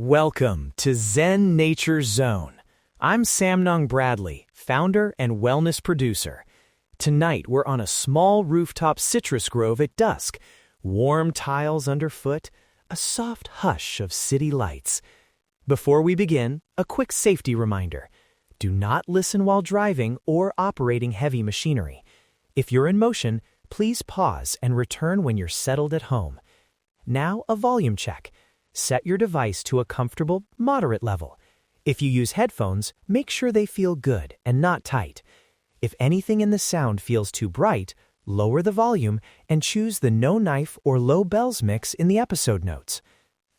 Welcome to Zen Nature Zone. I'm Samnang Bradley, founder and wellness producer. Tonight we're on a small rooftop citrus grove at dusk. Warm tiles underfoot, a soft hush of city lights. Before we begin, a quick safety reminder. Do not listen while driving or operating heavy machinery. If you're in motion, please pause and return when you're settled at home. Now a volume check. Set your device to a comfortable, moderate level. If you use headphones, make sure they feel good and not tight. If anything in the sound feels too bright, lower the volume and choose the no knife or low bells mix in the episode notes.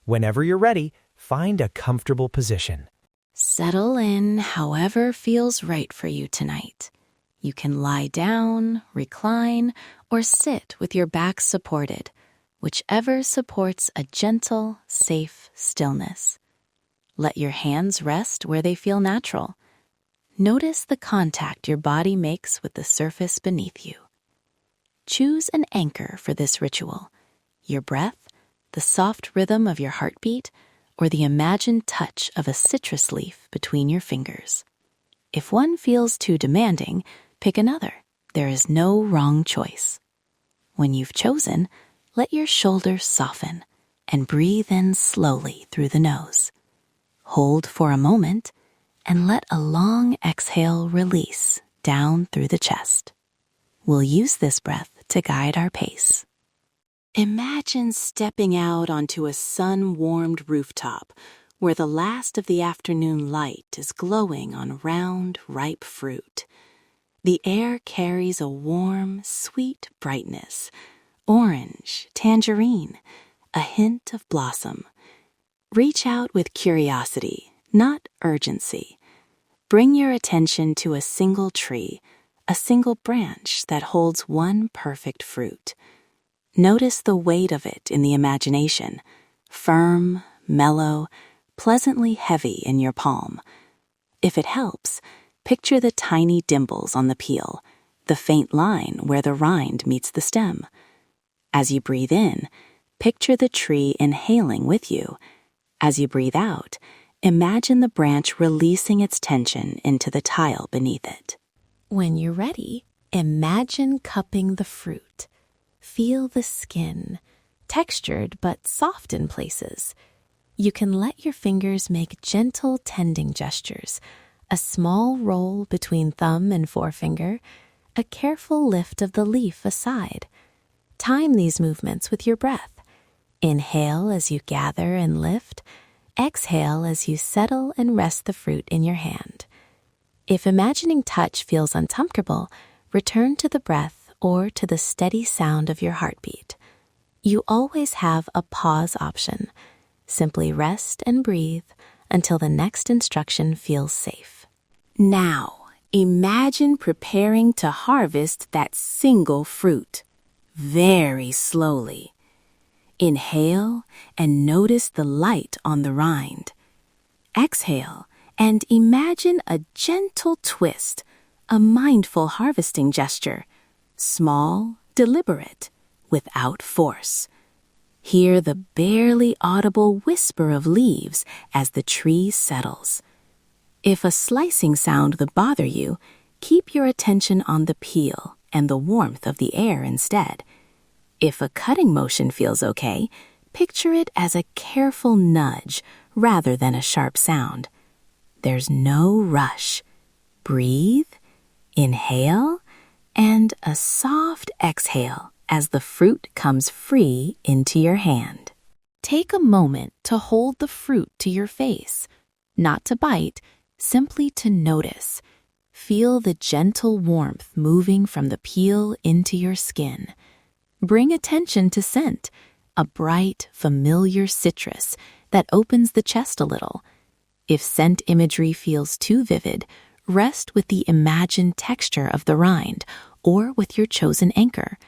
Whenever you're ready, find a comfortable position. Settle in however feels right for you tonight. You can lie down, recline, or sit with your back supported, whichever supports a gentle, safe stillness. Let your hands rest where they feel natural. Notice the contact your body makes with the surface beneath you. Choose an anchor for this ritual: your breath, the soft rhythm of your heartbeat, or the imagined touch of a citrus leaf between your fingers. If one feels too demanding, pick another. There is no wrong choice. When you've chosen, let your shoulders soften and breathe in slowly through the nose. Hold for a moment and let a long exhale release down through the chest. We'll use this breath to guide our pace. Imagine stepping out onto a sun-warmed rooftop where the last of the afternoon light is glowing on round, ripe fruit. The air carries a warm, sweet brightness: orange, tangerine, a hint of blossom. Reach out with curiosity, not urgency. Bring your attention to a single tree, a single branch that holds one perfect fruit. Notice the weight of it in the imagination: firm, mellow, pleasantly heavy in your palm. If it helps, picture the tiny dimples on the peel, the faint line where the rind meets the stem. As you breathe in, picture the tree inhaling with you. As you breathe out, imagine the branch releasing its tension into the tile beneath it. When you're ready, imagine cupping the fruit. Feel the skin, textured but soft in places. You can let your fingers make gentle tending gestures: a small roll between thumb and forefinger, a careful lift of the leaf aside. Time these movements with your breath. Inhale as you gather and lift. Exhale as you settle and rest the fruit in your hand. If imagining touch feels uncomfortable, return to the breath or to the steady sound of your heartbeat. You always have a pause option. Simply rest and breathe until the next instruction feels safe. Now, imagine preparing to harvest that single fruit. Very slowly. Inhale and notice the light on the rind. Exhale and imagine a gentle twist, a mindful harvesting gesture, small, deliberate, without force. Hear the barely audible whisper of leaves as the tree settles. If a slicing sound would bother you, keep your attention on the peel and the warmth of the air instead. If a cutting motion feels okay, picture it as a careful nudge rather than a sharp sound. There's no rush. Breathe, inhale, and a soft exhale as the fruit comes free into your hand. Take a moment to hold the fruit to your face, not to bite, simply to notice. Feel the gentle warmth moving from the peel into your skin. Bring attention to scent, a bright, familiar citrus that opens the chest a little. If scent imagery feels too vivid, rest with the imagined texture of the rind or with your chosen anchor.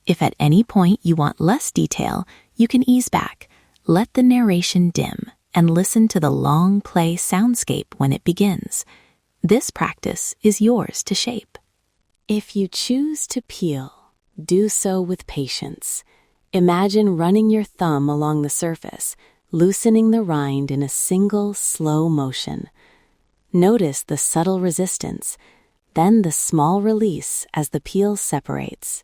If at any point you want less detail, you can ease back, let the narration dim, and listen to the long play soundscape when it begins. This practice is yours to shape. If you choose to peel, do so with patience. Imagine running your thumb along the surface, loosening the rind in a single slow motion. Notice the subtle resistance, then the small release as the peel separates.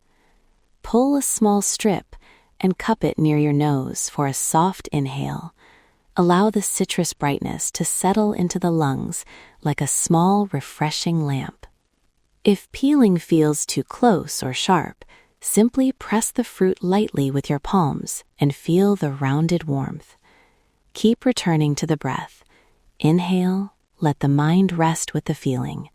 Pull a small strip and cup it near your nose for a soft inhale. Allow the citrus brightness to settle into the lungs like a small, refreshing lamp. If peeling feels too close or sharp, simply press the fruit lightly with your palms and feel the rounded warmth. Keep returning to the breath. Inhale, let the mind rest with the feeling.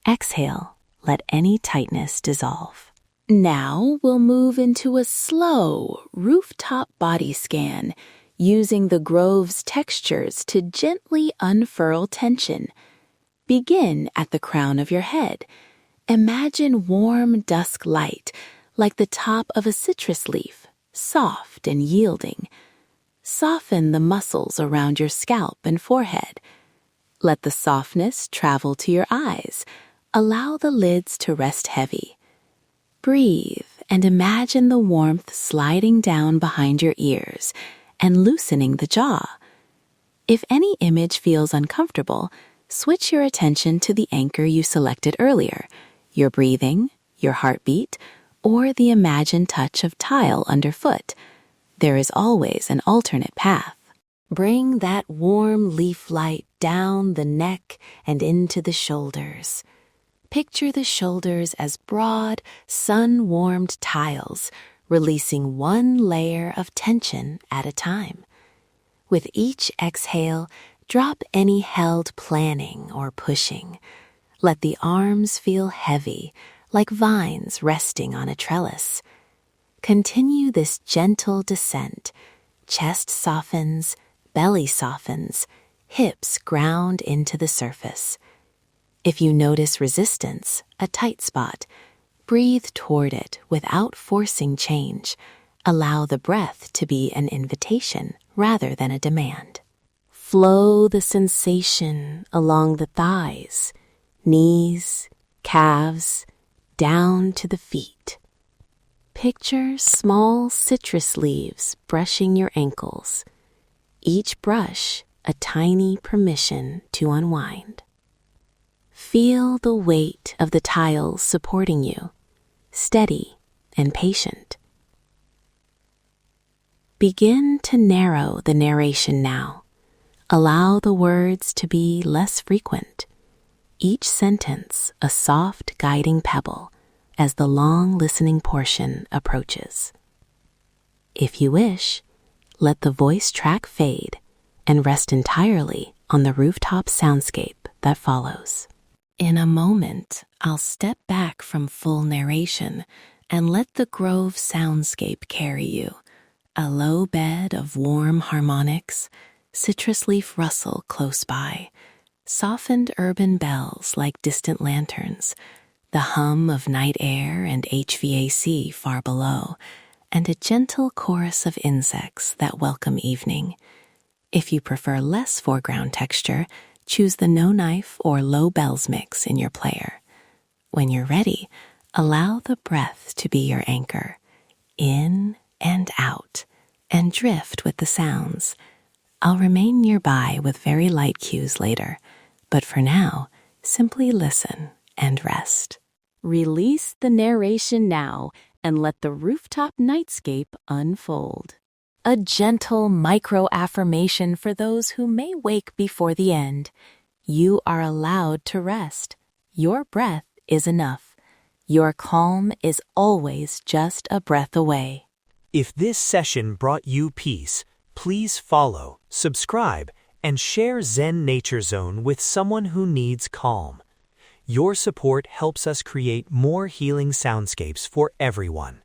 Exhale, let any tightness dissolve. Now we'll move into a slow rooftop body scan, using the grove's textures to gently unfurl tension. Begin at the crown of your head. Imagine warm dusk light, like the top of a citrus leaf, soft and yielding. Soften the muscles around your scalp and forehead. Let the softness travel to your eyes. Allow the lids to rest heavy. Breathe and imagine the warmth sliding down behind your ears and loosening the jaw. If any image feels uncomfortable, switch your attention to the anchor you selected earlier, your breathing, your heartbeat, or the imagined touch of tile underfoot. There is always an alternate path. Bring that warm leaf light down the neck and into the shoulders. Picture the shoulders as broad, sun-warmed tiles, releasing one layer of tension at a time. With each exhale, drop any held planning or pushing. Let the arms feel heavy, like vines resting on a trellis. Continue this gentle descent. Chest softens, belly softens, hips ground into the surface. If you notice resistance, a tight spot, breathe toward it without forcing change. Allow the breath to be an invitation rather than a demand. Flow the sensation along the thighs, knees, calves, down to the feet. Picture small citrus leaves brushing your ankles. Each brush a tiny permission to unwind. Feel the weight of the tiles supporting you, steady and patient. Begin to narrow the narration now. Allow the words to be less frequent. Each sentence a soft guiding pebble as the long listening portion approaches. If you wish, let the voice track fade and rest entirely on the rooftop soundscape that follows. In a moment, I'll step back from full narration and let the grove soundscape carry you. A low bed of warm harmonics, citrus leaf rustle close by, softened urban bells like distant lanterns, the hum of night air and HVAC far below, and a gentle chorus of insects that welcome evening. If you prefer less foreground texture, choose the no knife or low bells mix in your player. When you're ready, allow the breath to be your anchor, in and out, and drift with the sounds. I'll remain nearby with very light cues later, but for now, simply listen and rest. Release the narration now and let the rooftop nightscape unfold. A gentle micro-affirmation for those who may wake before the end. You are allowed to rest. Your breath is enough. Your calm is always just a breath away. If this session brought you peace, please follow, subscribe, and share Zen Nature Zone with someone who needs calm. Your support helps us create more healing soundscapes for everyone.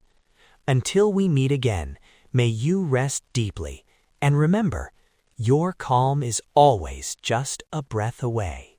Until we meet again, may you rest deeply, and remember, your calm is always just a breath away.